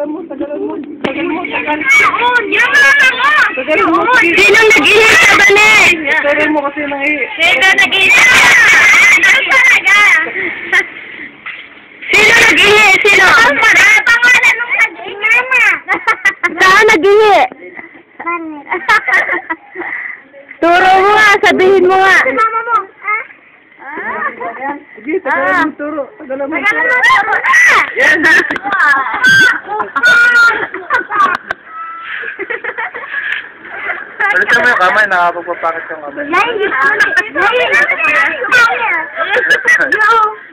Tagalan mo. Tagal. Sino nag-ihi sa banig? Tagal mo kasi nang ihi. Sino nag-ihi? Sino nag-ihi? Sino? Pangalan nung nag-ihi. Saan nag-ihi? Turo mo nga, sabihin mo nga. Mama mo. Sige, tagalan mo turo. Tagalan mo turo. Yan. Balikan mo yung kamay, nakapagpapakit yung kamay.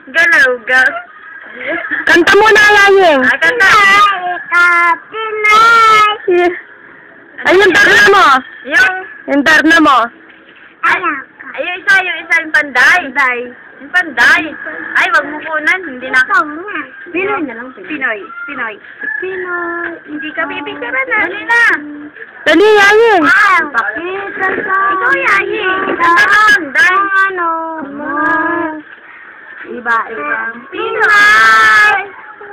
Galaw, gal. Kanta mo na lang. Kanta. Ay, yung darna mo. Yung darna mo. Ay, yung isa yung panday. Yung panday. Ay, wag mo kunan. Hindi na. Pinoy na lang. Pinoy. Hindi ka bibigyan na. Dali na. Dali, yayin. Pakita sa Ikaw, yayin. Panday. ano mo. Iba-ibang Pinoy.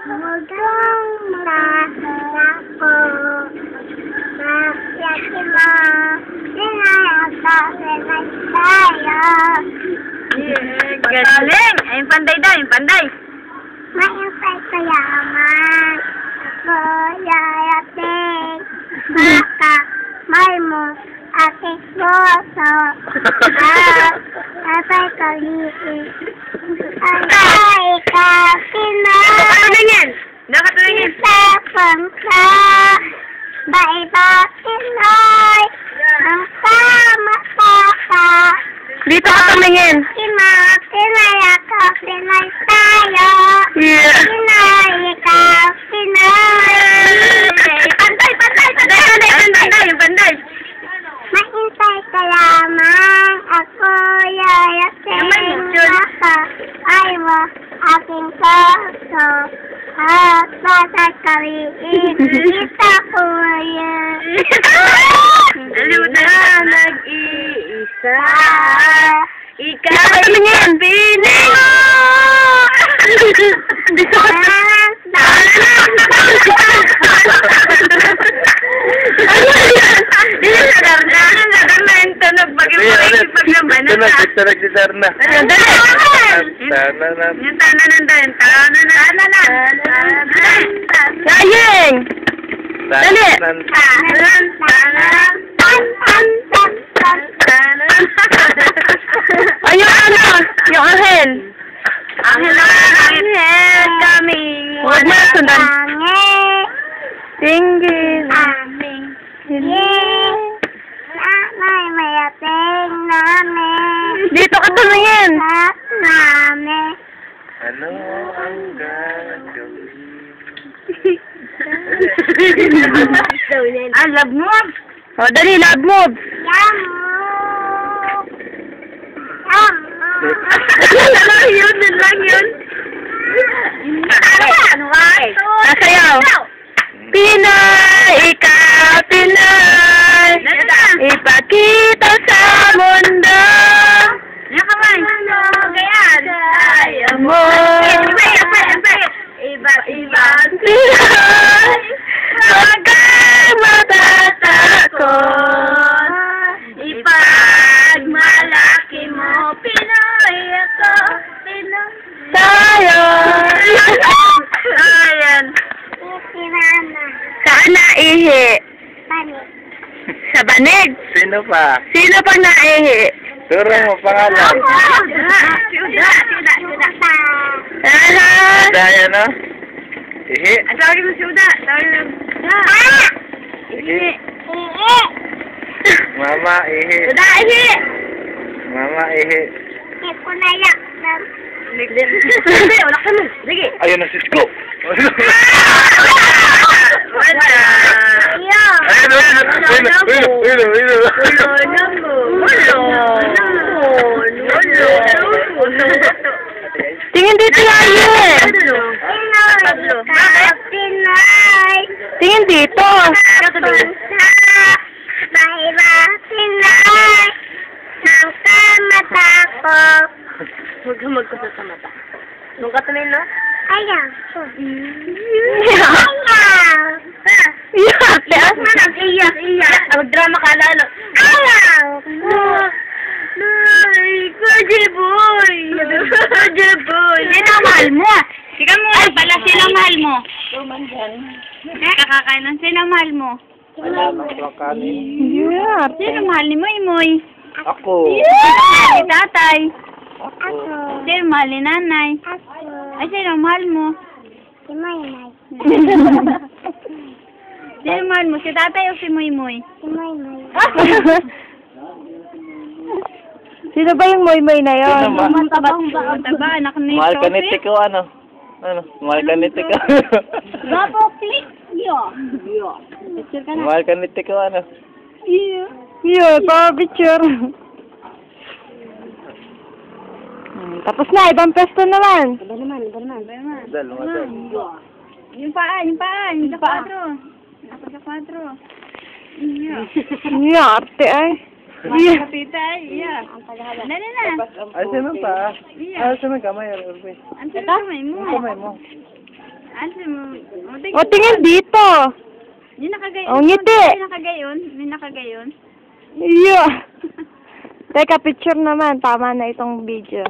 Huwag kang masarap ko. Makiyakin mo. Pinayag tayo. Galing. Ay, yung panday daw. Yung panday. Maimpay kayaman. Ako yayating. Makamay mo. Aking boso. Apay kaliit. Ay, kapinoy. Nakatuningin. Nakatuningin. Isa pangka. Ba-iba Pinoy. Ang sama-saka. Dito ka tumingin. Pinay ako, Pinay tayo. Yeah. Pinay, ikaw, Pinay. Panday. Yung panday. Mahintay ka lamang, ako yayasin ako. Ay mo, aking puso. At basta kaliit, kita ko yan. Alam na nag-iisa. Ikaw ay piling. Dito ka. Tunog si Darna. Yaying! Dali! Ayun ano? Yung ahel. Ahel coming. Huwag mo na sundan. Tingin. Nanay, mayating namin. Dito ka tumingin. Namin. Ano ang gagawin? Love move. O, dali, love move. Yun lang. Ano ka? Nasayaw. Pinoy, ikaw, Pinoy. Ipakita sa mundo. Yung kamay. Kaya mo. Iba-ibang Pinoy. Huwag kang matatakot. Ipagmalaki mo, Pinoy ako. Pinoy tayo. Ayan. Si Mama. Saan naihi? Panik. Sa banig. Sino pa? Sino pang naihi? Turo mo pangalan. Suda. Aha. Daya no? Ihi. Tawagin mo si Uda. Ihi. Mama ihi. Uda, ihi. Mama ihi. Hindi ko nayak. Hindi, wala ka nun. Sige. Ayun na sis ko. Wala. Tingin dito yayin. Pinay. Tingin dito. Maiba Pinay. Nang kamatakot. Huwag ka magkusot sa mata. Nung ka tumingin, no? Ayaw. Ayaw. makalala. Nay, Kajeboy! Kajeboy! Sino ang mahal mo? Sika mo nga pala, sino ang mahal mo? Kakakain ng sino ang mahal mo? Wala nang kanin. Yeah. Sino ang mahal ni Moy? Ako. Si tatay. Ako. Sino ang mahal ni nanay? Ako. Ay, sino ang mahal mo? Si Maymay. Sino ang mahal mo? Si tatay o si Moy? Si Maymay. Sino ba yung Moy na yun? Sino ba? Mataba, anak ni Mahal ka ni Sophie. Tiko, ano? Ano? Mahal ka ni Tiko. Gapo, click. Yo. Picture ka na. Mahal ka ni Tiko, ano? Yo, pa-picture. Tapos na, ibang pesto naman. Iba naman. Dal, madal. Yung paa, yung sa kwadro. Sa kwadro. Yeah, arte ay. Yeah. Kapita ay, yeah. Dali na. Ay, sino pa? Yeah. Ay, sino kamay? Urbe. Ang kamay mo. Ang kamay mo. O, tingin dito. May nakagayon. Oh, ngiti. May nakagayon. Yeah. Teka, picture naman. Tama na itong video.